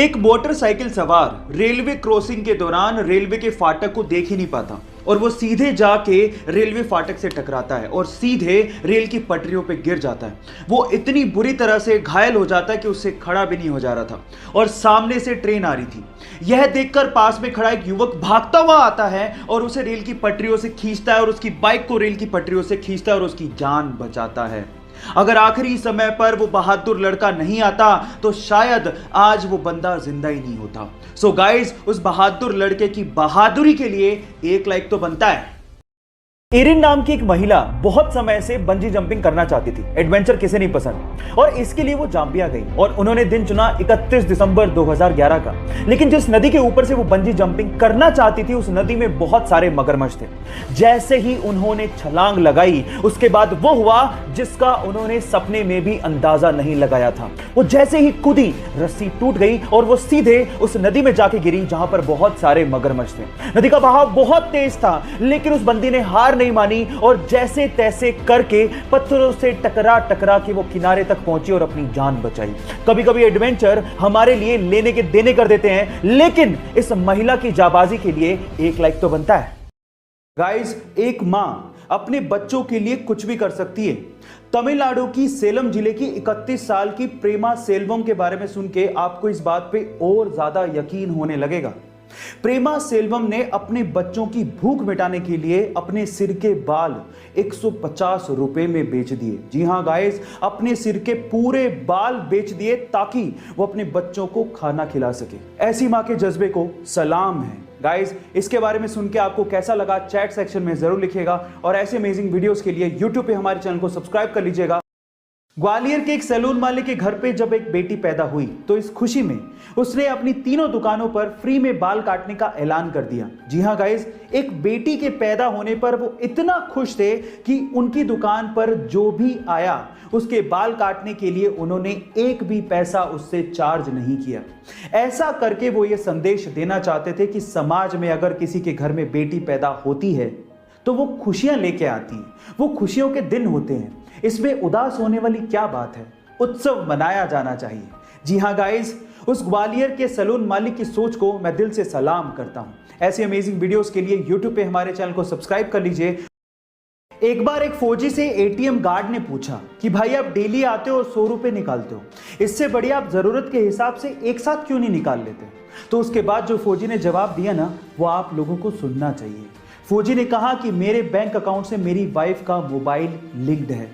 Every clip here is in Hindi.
एक मोटरसाइकिल सवार रेलवे क्रॉसिंग के दौरान रेलवे के फाटक को देख ही नहीं पाता और वो सीधे जाके रेलवे फाटक से टकराता है और सीधे रेल की पटरियों पे गिर जाता है। वो इतनी बुरी तरह से घायल हो जाता है कि उससे खड़ा भी नहीं हो जा रहा था और सामने से ट्रेन आ रही थी। यह देखकर पास में खड़ा एक युवक भागता हुआ आता है और उसे रेल की पटरियों से खींचता है और उसकी बाइक को रेल की पटरियों से खींचता है और उसकी जान बचाता है। अगर आखिरी समय पर वो बहादुर लड़का नहीं आता तो शायद आज वो बंदा जिंदा ही नहीं होता। सो गाइस, उस बहादुर लड़के की बहादुरी के लिए एक लाइक तो बनता है। एरिन नाम की एक महिला बहुत समय से बंजी जंपिंग करना चाहती थी। एडवेंचर किसे नहीं पसंद, और इसके लिए वो जाम्बिया गई और उन्होंने दिन चुना 31 दिसंबर 2011 का। लेकिन जिस नदी के ऊपर से वो बंजी जंपिंग करना चाहती थी, उस नदी में बहुत सारे मगरमच्छ थे। जैसे ही उन्होंने छलांग लगाई, उसके बाद वो हुआ जिसका उन्होंने सपने में भी अंदाजा नहीं लगाया था। वो जैसे ही कूदी, रस्सी टूट गई और वो सीधे उस नदी में जाके गिरी जहां पर बहुत सारे मगरमच्छ थे। नदी का बहाव बहुत तेज था, लेकिन उस बंदी ने हार नहीं मानी और जैसे तैसे करके पत्थरों से टकरा टकरा के वो किनारे तक पहुंची और अपनी जान बचाई। कभी कभी एडवेंचर हमारे लिए लेने के देने कर देते हैं, लेकिन इस महिला की जाबाजी के लिए एक लाइक तो बनता है। गाइस, एक मां अपने बच्चों के लिए कुछ भी कर सकती है। तमिलनाडु की सेलम जिले की 31 साल की प्रेमा सेल्वम के बारे में सुन के आपको इस बात पे और ज्यादा यकीन होने लगेगा। प्रेमा सेल्वम ने अपने बच्चों की भूख मिटाने के लिए अपने सिर के बाल 150 रुपए में बेच दिए। जी हां गाइस, अपने सिर के पूरे बाल बेच दिए ताकि वो अपने बच्चों को खाना खिला सके। ऐसी मां के जज्बे को सलाम है। गाइस, इसके बारे में सुन के आपको कैसा लगा चैट सेक्शन में जरूर लिखिएगा और ऐसे अमेजिंग वीडियोस के लिए यूट्यूब पे हमारे चैनल को सब्सक्राइब कर लीजिएगा। ग्वालियर के एक सैलून मालिक के घर पे जब एक बेटी पैदा हुई तो इस खुशी में उसने अपनी तीनों दुकानों पर फ्री में बाल काटने का ऐलान कर दिया। जी हां गाइस, एक बेटी के पैदा होने पर वो इतना खुश थे कि उनकी दुकान पर जो भी आया उसके बाल काटने के लिए उन्होंने एक भी पैसा उससे चार्ज नहीं किया। ऐसा करके वो ये संदेश देना चाहते थे कि समाज में अगर किसी के घर में बेटी पैदा होती है तो वो खुशियां लेके आती हैं, वो खुशियों के दिन होते हैं। इसमें उदास होने वाली क्या बात है, उत्सव मनाया जाना चाहिए। जी हां गाइस, उस ग्वालियर के सैलून मालिक की सोच को मैं दिल से सलाम करता हूं। ऐसी अमेजिंग वीडियोस के लिए यूट्यूब पे हमारे चैनल को सब्सक्राइब कर लीजिए। एक बार एक फौजी से एटीएम गार्ड ने पूछा कि भाई आप डेली आते हो और 100 रुपए निकालते हो, इससे बढ़िया आप जरूरत के हिसाब से एक साथ क्यों नहीं निकाल लेते? तो उसके बाद जो फौजी ने जवाब दिया ना, वो आप लोगों को सुनना चाहिए। फौजी ने कहा कि मेरे बैंक अकाउंट से मेरी वाइफ का मोबाइल लिंक्ड है।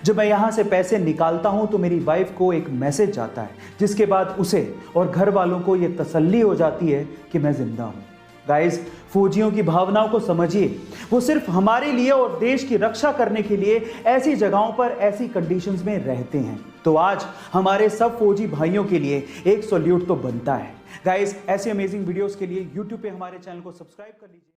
जब मैं यहां से पैसे निकालता हूं तो मेरी वाइफ को एक मैसेज आता है, जिसके बाद उसे और घर वालों को यह तसल्ली हो जाती है कि मैं जिंदा हूं। गाइस, फौजियों की भावनाओं को समझिए। वो सिर्फ हमारे लिए और देश की रक्षा करने के लिए ऐसी जगहों पर ऐसी कंडीशंस में रहते हैं। तो आज हमारे सब फौजी भाइयों के लिए एक सैल्यूट तो बनता है। गाइस, ऐसे अमेजिंग वीडियोस के लिए यूट्यूब पे हमारे चैनल को सब्सक्राइब कर लीजिए।